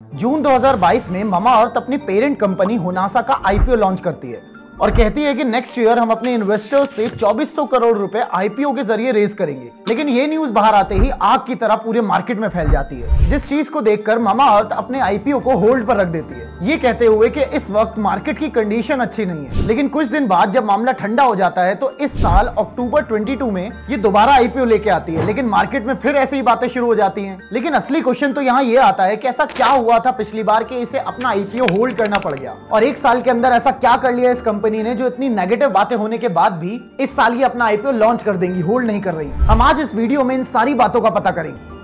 जून 2022 में मामाअर्थ अपनी parent company Honasa का आईपीओ लॉन्च करती है और कहती है कि नेक्स्ट ईयर हम अपने इन्वेस्टर्स से 2400 करोड़ रुपए आईपीओ के जरिए रेज करेंगे। लेकिन ये न्यूज बाहर आते ही आग की तरह पूरे मार्केट में फैल जाती है, जिस चीज को देखकर मामाअर्थ अपने आईपीओ को होल्ड पर रख देती है, ये कहते हुए कि इस वक्त मार्केट की कंडीशन अच्छी नहीं है। लेकिन कुछ दिन बाद जब मामला ठंडा हो जाता है तो इस साल अक्टूबर 22 में ये दोबारा आईपीओ लेके आती है, लेकिन मार्केट में फिर ऐसी ही बातें शुरू हो जाती हैं। लेकिन असली क्वेश्चन तो यहाँ ये आता है कि ऐसा क्या हुआ था पिछली बार कि इसे अपना आईपीओ होल्ड करना पड़ गया, और एक साल के अंदर ऐसा क्या कर लिया इस कंपनी ने जो इतनी नेगेटिव बातें होने के बाद भी इस साल ये अपना आईपीओ लॉन्च कर देंगी, होल्ड नहीं कर रही। हम आज इस वीडियो में इन सारी बातों का पता करेंगे।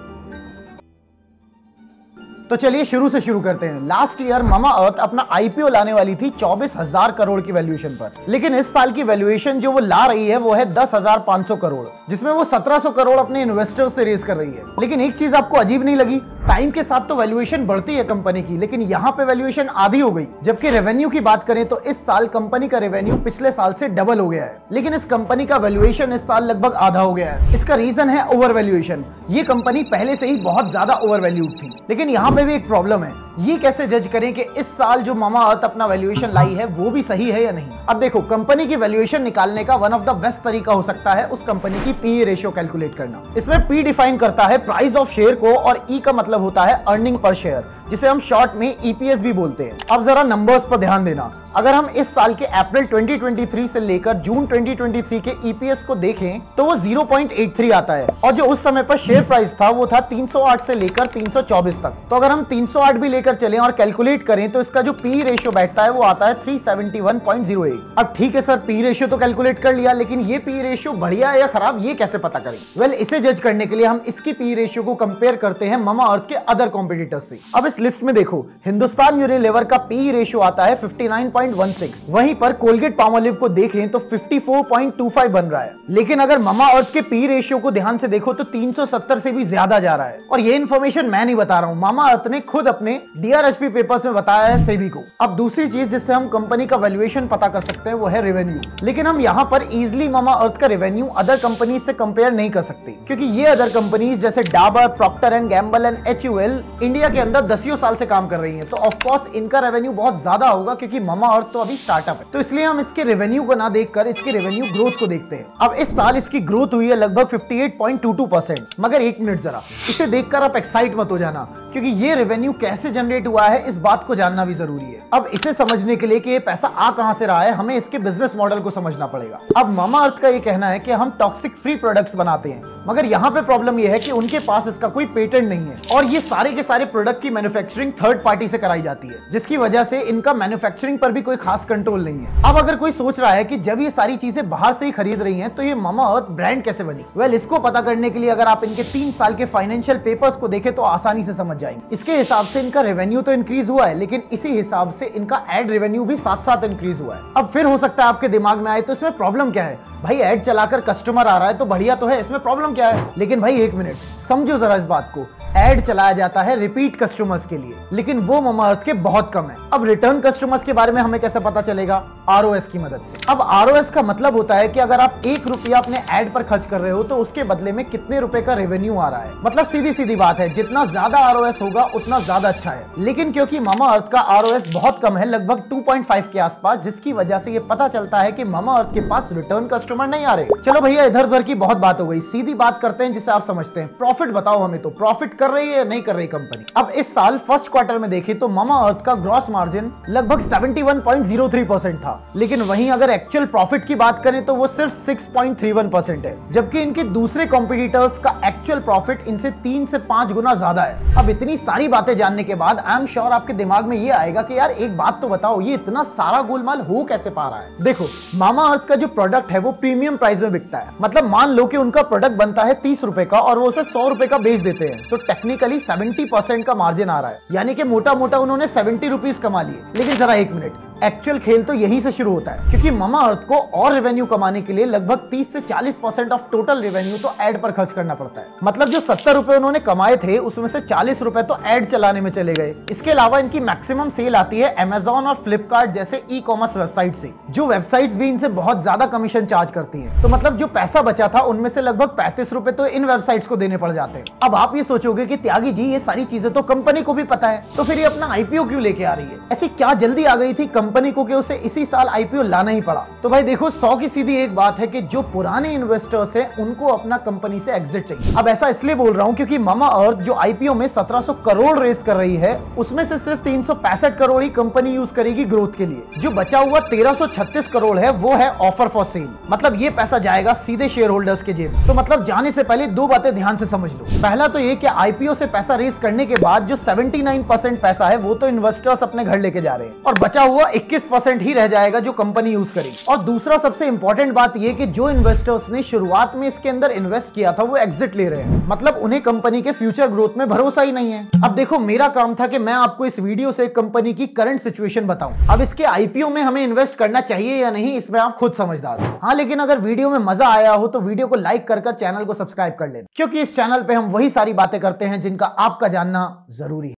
तो चलिए शुरू से शुरू करते हैं। लास्ट ईयर मामाअर्थ अपना आईपीओ लाने वाली थी 24,000 करोड़ की वैल्यूएशन पर, लेकिन इस साल की वैल्यूएशन जो वो ला रही है वो है 10,500 करोड़, जिसमें वो 1700 करोड़ अपने इन्वेस्टर्स से रेज कर रही है। लेकिन एक चीज आपको अजीब नहीं लगी? टाइम के साथ तो वैल्यूएशन बढ़ती है कंपनी की, लेकिन यहाँ पे वैल्यूएशन आधी हो गई। जबकि रेवेन्यू की बात करें तो इस साल कंपनी का रेवेन्यू पिछले साल से डबल हो गया है, लेकिन इस कंपनी का वैल्यूएशन इस साल लगभग आधा हो गया है। इसका रीजन है ओवर वैल्यूएशन। ये कंपनी पहले से ही बहुत ज्यादा ओवर वैल्यूड थी। लेकिन यहाँ पे भी एक प्रॉब्लम है, ये कैसे जज करें कि इस साल जो मामाअर्थ अपना वैल्यूएशन लाई है वो भी सही है या नहीं। अब देखो, कंपनी की वैल्यूएशन निकालने का वन ऑफ द बेस्ट तरीका हो सकता है उस कंपनी की पीई रेशियो कैलकुलेट करना। इसमें पी डिफाइन करता है प्राइस ऑफ शेयर को और ई का मतलब होता है अर्निंग पर शेयर, जिसे हम शॉर्ट में ईपीएस भी बोलते हैं। अब जरा नंबर्स पर ध्यान देना। अगर हम इस साल के अप्रैल 2023 से लेकर जून 2023 के ईपीएस को देखें तो वो 0.83 आता है, और जो उस समय पर शेयर प्राइस था वो था 308 से लेकर 324 तक। तो अगर हम 308 भी लेकर चलें और कैलकुलेट करें तो इसका जो पी रेशियो बैठता है वो आता है 371.08। अब ठीक है सर, पी रेशियो तो कैलकुलेट कर लिया, लेकिन ये पी रेशियो बढ़िया है या खराब ये कैसे पता करें? वेल, इसे जज करने के लिए हम इसकी पी रेशियो को कंपेयर करते हैं मामाअर्थ के अदर कॉम्पिटिटर्स से। अब इस लिस्ट में देखो, हिंदुस्तान यूनिलीवर का पी रेशियो आता है 59.16, वहीं पर कोलगेट पामोलिव को देखें तो 54.25 बन रहा है। लेकिन अगर मामाअर्थ के पी रेशियो को ध्यान से देखो तो 370 से भी ज्यादा जा रहा है। और ये इन्फॉर्मेशन मैं नहीं बता रहा हूं, मामाअर्थ ने खुद अपने डीआरएसपी पेपर्स में बताया है सेबी को। अब दूसरी चीज जिससे हम कंपनी का वैल्यूएशन पता कर सकते हैं वो है रेवेन्यू। लेकिन हम यहाँ पर इजिली मामाअर्थ का रेवेन्यू अदर कंपनी से कंपेयर नहीं कर सकते, क्योंकि ये अदर कंपनीज जैसे Dabur, Procter and Gamble and HUL India के अंदर 10 साल से काम कर रही है, तो ऑफकोर्स इनका रेवेन्यू बहुत ज्यादा होगा, क्योंकि मामाअर्थ तो अभी स्टार्टअप है। तो इसलिए हम इसके रेवेन्यू को ना देखकर इसके रेवेन्यू ग्रोथ को देखते हैं। अब इस साल इसकी ग्रोथ हुई है लगभग 58.22%। मगर एक मिनट, जरा इसे देखकर आप एक्साइट मत हो जाना, क्योंकि ये रेवेन्यू कैसे जनरेट हुआ है इस बात को जानना भी जरूरी है। अब इसे समझने के लिए कि ये पैसा आ कहां से रहा है, हमें इसके बिजनेस मॉडल को समझना पड़ेगा। अब मामाअर्थ का ये कहना है कि हम टॉक्सिक फ्री प्रोडक्ट्स बनाते हैं, मगर यहाँ पे प्रॉब्लम ये है कि उनके पास इसका कोई पेटेंट नहीं है, और ये सारे के सारे प्रोडक्ट की मैन्युफैक्चरिंग थर्ड पार्टी से कराई जाती है, जिसकी वजह से इनका मैन्युफैक्चरिंग पर भी कोई खास कंट्रोल नहीं है। अब अगर कोई सोच रहा है कि जब ये सारी चीजें बाहर से ही खरीद रही हैं तो ये मामाअर्थ ब्रांड कैसे बनी? वेल, इसको पता करने के लिए अगर आप इनके 3 साल के फाइनेंशियल पेपर्स को देखें तो आसानी से समझ जाएंगे। इसके हिसाब से इनका रेवेन्यू तो इंक्रीज हुआ है, लेकिन इसी हिसाब से इनका एड रेवेन्यू भी साथ साथ इंक्रीज हुआ है। अब फिर हो सकता है आपके दिमाग में आए तो इसमें प्रॉब्लम क्या है? भाई, एड चलाकर कस्टमर आ रहा है तो बढ़िया तो है, इसमें प्रॉब्लम क्या है? लेकिन भाई एक मिनट, समझो जरा इस बात को। एड चलाया जाता है रिपीट कस्टमर्स के लिए, लेकिन वो मामाअर्थ के बहुत कम है। अब रिटर्न कस्टमर्स के बारे में हमें कैसे पता चलेगा? आरओएस की मदद से। अब आरओएस का मतलब होता है कि अगर आप 1 रुपया अपने एड पर खर्च कर रहे हो तो उसके बदले में कितने रुपए का रेवेन्यू आ रहा है। मतलब सीधी सीधी बात है, जितना ज्यादा आरओएस होगा उतना ज्यादा अच्छा है। लेकिन क्योंकि मामाअर्थ का आरओएस बहुत कम है, लगभग 2.5 के आसपास, जिसकी वजह से ये पता चलता है कि मामाअर्थ के पास रिटर्न कस्टमर नहीं आ रहे। चलो भैया, इधर उधर की बहुत बात हो गई, सीधी बात करते हैं जिसे आप समझते हैं। प्रॉफिट बताओ हमें, तो प्रॉफिट कर रही है या नहीं कर रही कंपनी? अब इस साल फर्स्ट क्वार्टर में देखें तो मामाअर्थ का ग्रॉस मार्जिन लगभग 71.03% था, लेकिन वहीं अगर एक्चुअल प्रॉफिट की बात करें तो वो सिर्फ 6.31% है, जबकि इनके दूसरे कॉम्पिटिटर्स का एक्चुअल प्रॉफिट इनसे 3 से 5 गुना ज्यादा है। अब इतनी सारी बातें जानने के बाद आई एम श्योर आपके दिमाग में ये आएगा कि यार एक बात तो बताओ, ये इतना सारा गोलमाल हो कैसे पा रहा है? देखो, मामाअर्थ का जो प्रोडक्ट है वो प्रीमियम प्राइस में बिकता है। मतलब मान लो कि उनका प्रोडक्ट बनता है 30 रुपए का और वो उसे 100 रुपए का बेच देते हैं, तो टेक्निकली 70% का मार्जिन आ रहा है, यानी कि मोटा मोटा उन्होंने 70 रुपीज कमा लिए। लेकिन जरा एक मिनट, एक्चुअल खेल तो यहीं से शुरू होता है, क्योंकि मामा अर्थ को और रेवेन्यू कमाने के लिए लगभग 30 से 40% ऑफ टोटल रेवेन्यू तो एड पर खर्च करना पड़ता है। मतलब जो 70 रुपए उन्होंने कमाए थे उसमें से 40 रुपए तो एड चलाने में चले गए। इसके अलावा इनकी मैक्सिमम सेल आती है अमेजॉन और फ्लिपकार्ट जैसे ई कॉमर्स वेबसाइट से, जो वेबसाइट्स भी इनसे बहुत ज्यादा कमीशन चार्ज करती हैं। तो मतलब जो पैसा बचा था उनमें से लगभग 35 रुपए तो इन वेबसाइट्स को देने पड़ जाते हैं। अब आप ये सोचोगे कि त्यागी जी ये सारी चीजें तो कंपनी को भी पता है, तो फिर ये अपना आईपीओ क्यों लेके आ रही है? ऐसी क्या जल्दी आ गई थी कंपनी को कि उसे इसी साल आईपीओ लाना ही पड़ा? तो भाई देखो, 100 की सीधी एक बात है कि जो पुराने इन्वेस्टर्स हैं उनको अपना कंपनी से एग्जिट चाहिए। अब ऐसा इसलिए बोल रहा हूं क्योंकि मामा अर्थ जो आईपीओ में 1700 करोड़ रेस कर रही है उसमें से सिर्फ 365 करोड़ ही कंपनी यूज करेगी ग्रोथ के लिए। जो बचा हुआ 1336 करोड़ है वो है ऑफर फॉर सेल। मतलब ये पैसा जाएगा सीधे शेयर होल्डर्स के जेब में। तो मतलब जाने से पहले दो बातें ध्यान से समझ लो। पहला तो ये कि आईपीओ से पैसा रेस करने के बाद जो 79% पैसा है वो तो इन्वेस्टर्स अपने घर लेके जा रहे हैं और बचा हुआ 21% ही रह जाएगा जो कंपनी यूज करेगी। और दूसरा सबसे इंपॉर्टेंट बात ये कि जो इन्वेस्टर्स ने शुरुआत में इसके अंदर इन्वेस्ट किया था वो एग्जिट ले रहे हैं। मतलब उन्हें कंपनी के फ्यूचर ग्रोथ में भरोसा ही नहीं है। अब देखो, मेरा काम था कि मैं आपको इस वीडियो से कंपनी की करंट सिचुएशन बताऊं। अब इसके आईपीओ में हमें इन्वेस्ट करना चाहिए या नहीं इसमें आप खुद समझदार हो। हाँ, लेकिन अगर वीडियो में मजा आया हो तो वीडियो को लाइक कर चैनल को सब्सक्राइब कर लेना, क्योंकि इस चैनल पे हम वही सारी बातें करते हैं जिनका आपका जानना जरूरी है।